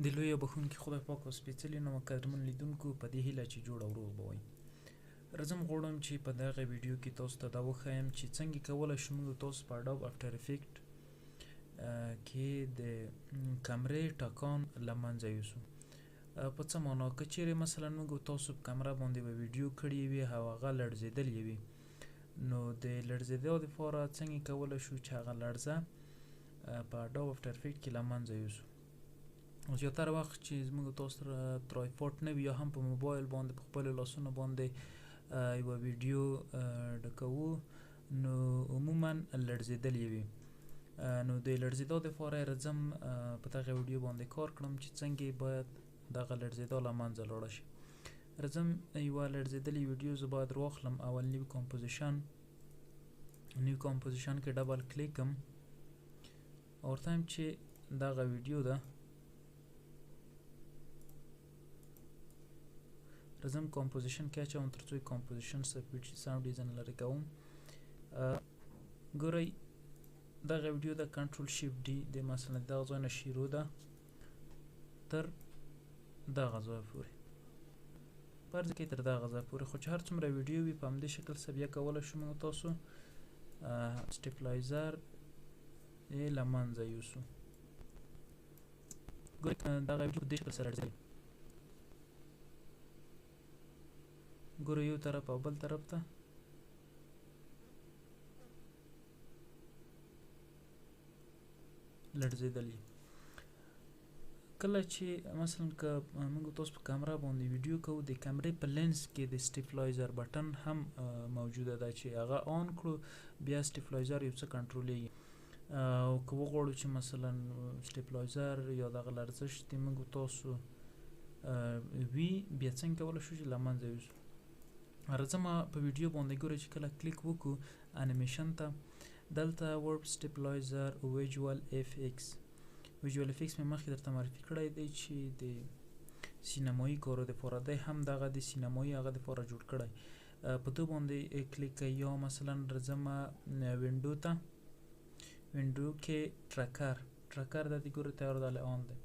د لوی او بخښونکي خدای پاک او سپېڅلي نومه قدرمن لیدونکو په دې هیله چې جوړ او روغ به وئ. زه غواړم چې په دغه ویډیو کې تاسو ته دا وښایم چې څنګه کولی شو موږ تاسو په اډوب افټر افیکټ کې د کمرې ټکان له منځه یوسو. په څه معنا که چیرې مثلا موږ تاسو په کمره باندې به ویډیو کړې وي او هغه لړزېدلې وي، نو د لړزېدو دپاره څنګه کولی شو چې هغه لړزه په اډوب افټر افیکټ کې له منځه یوسو. زیاتره وخت چې زموږ تاسو سره ترایپوډ نه وي یا هم په موبایل باندې په خپلو لاسونو باندې یوه ویډیو ډکوو نو عموما لړزېدلې وي. نو د لړزېدو دپاره راځم په دغه ویډیو باندې کار کړم چې څنګه باید دغه لړزېدا له منځه لاړه شي. راځم یوه لړزېدلې ویډیو زه باید راواخلم. اول نیو کمپوزیشن کې ډبل کلیک کړم او ورته وایم چې دغه ویډیو ده. راځم کمپوزیشن کې اچوم تر څو کمپوزیشن سبمیټ شي، ساوند ډیزاین لرې کوم. ګورئ دغه ویډیو ده کنټرول شیفټ ډي د مثلا دغه ځای نه شروع ده تر دغه ځای پورې، فرض کړئ تر دغه ځای پورې، خو چې هر څومره ویډیو وي په همدې شکل سره بیا کولی شو موږ تاسو سټیپلایزر یې له منځه یوسو. ګورئ دغه ویډیو په دې شکل سره لړزوي. ګورئ یو طرف او بل طرف ته لړزېدلي. کله چې مثلا که موږ تاسو په کمره باندې ویډیو کوو، د کمرې په لینس کې د سټیپلایزر بټن هم موجوده ده چې هغه آن کړو بیا سټیپلایزر یو څه کنټرولېږي. او که وغواړو چې مثلا سټیپلایزر یا دغه لړزش د موږ تاسو وي بیا څنګه کولی شو چې له منځه یوسو. راځم په ویډیو باندې ګورئ چې کله کلیک وکړو انیمیشن ته، دلته ورب سټیپلایزر ویجوال اف ایکس مې مخکې درته معرفي کړی دی چې د سینمایي کارو دپاره دی، هم دغه د سینمایي هغه دپاره جوړ کړی. په دو باندې کلیک کوئ یا مثلا راځم وینډو ته، وینډو کې ټرکر د دې ګورئ تیار دی آن دی.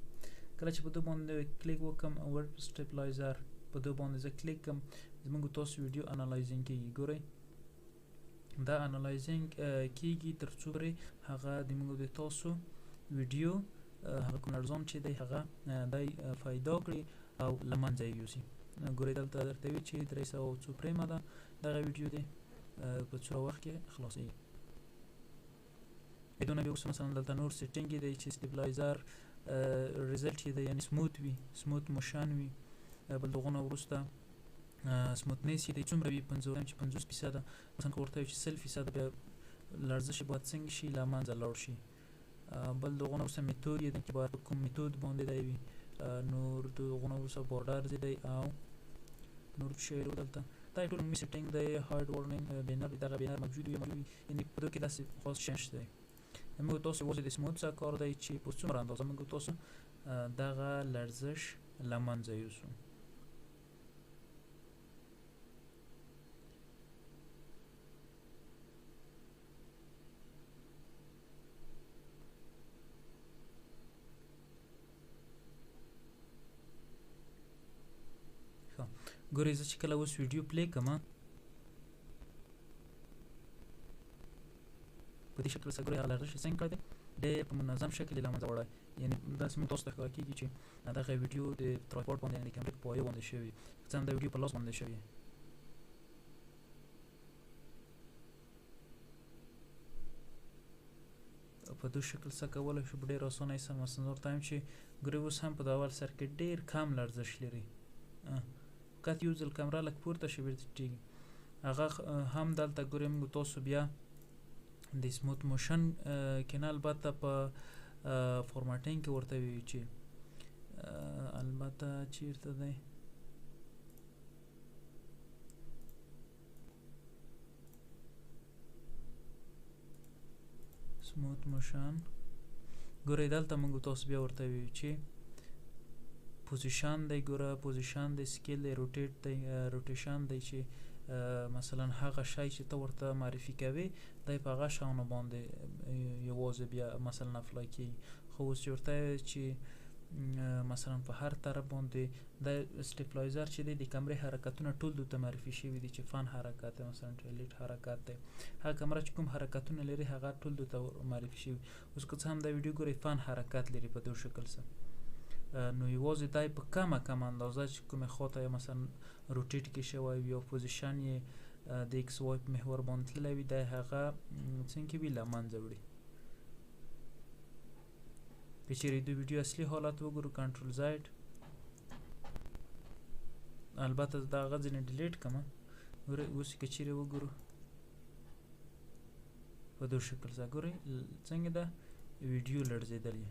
کله چې په دو باندې کلیک وکړم ورب سټیپلایزر په دو باندې زه کلیک کړم زموږ تاسو ویډیو انالایزینګ کېږي. ګورئ دا انالایزینګ کېږي تر څو پورې هغه د موږ د تاسو ویډیو هغه کوم لړزان چې دی هغه دی فایده کړي او له منځه یې یوسي. ګورئ دلته درته وي چې 300 پریمه ده دغه ویډیو دی په څومره وخت کې خلاصېږي. بدون بیا اوس مثلا دلته نور سیټینګ دی چې سټیبلایزر ریزلټ یې دی یعنې سموت وي، سموت موشن وي. بل دغونه وروسته سموتنس یې دی څومره وي 50% مثلا که ورته وي چې 100% بیا لړزش یې باید څنګه شي له منځه لاړ شي. بل دغونه وروسته میتود یې دی چې باید په کوم میتود باندې دی وي. نور دغونه وروسته بارډرز یې دی او نور شی دلته دا ټول عمومي سیټینګ دی. هارډ وارنینګ بینر دغه بینر موجود وي یعنې په دې کې داسې خاص شی نشته دی. موږ تاسو یوازې د سموت څخه کار دی چې په څومره اندازه موږ تاسو دغه لړزش له منځه یوسو. ګورئ زه چې کله اوس ویډیو پلی کړم په دې شکل سره ګورئ هغه لړزش څنګه کړی دی ډېر په منظم شکل یې له منځه وړی. یعنې داسې موږ تاسو ته ښکاره کېږي چې دغه ویډیو د ترایپوډ باندې یعنې د کمرې په پایې باندې شوې، څه هم د ویډیو په لاس باندې شوې. په دې شکل څه کولی شو په ډېر اسانۍ سره مثلا ورته وایم چې ګورئ اوس هم په د اول سر کې ډېر کم لړزش لري. فقط یو ځل کمره لږ پورته شي بیرته ټیټېږي. هغه هم دلته ګورئ موږ تاسو بیا د سموت موشن کې نه البته په فورماټینګ کې ورته وي چې البته چیرته دی سموت موشن. ګورئ دلته موږ تاسو بیا ورته وي چې پوزیشن دی. ګوره پوزیشن دی، سکیل دی، روټیټ دی، روټیشن دی چې مثلا هغه شی چې ته ورته معرفي کوې دی په هغه شیانو باندې یوازې بیا مثلا اپلای کېږي. خو اوس چې ورته چې مثلا په هر طرف باندې د سټیپلایزر چې دی د کمرې حرکتونه ټول دلته معرفي شوي دي چې فان حرکت دی مثلا ټویلیټ حرکت دی هغه کمره چې کوم حرکتونه لري هغه ټول دلته معرفي شوي اوس که څه هم دا ویډیو ګورئ فان حرکت لري په دو شکل سره نو یوازې دی په کمه اندازه چې کومې خواته مثلا روټیټ کې شوی وي او پوزیشن یې د ایکس وای په محور باندې تللی وي دی هغه څنګه وي له منځه وړي که چیرې د ویډیو اصلي حالت وګورو کنټرول زید البته دا هغه ځینې ډیلیټ کړم اوس که چیرې وګورو په دو شکل سره ګورئ څنګه ده ویډیو لړزېدلې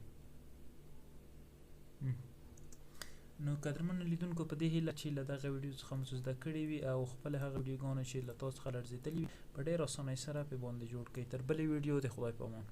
نو قدرمنو لیدونکو په دې هیله چې له دغه ویډیو څخه مو زده کړې وي او خپل هغه ویډیوګانې چې له تاسو څخه لړزېدلې وي په ډېر اسانۍ سره په باندې جوړ کړئ تر بلې ویډیو د خدای په امان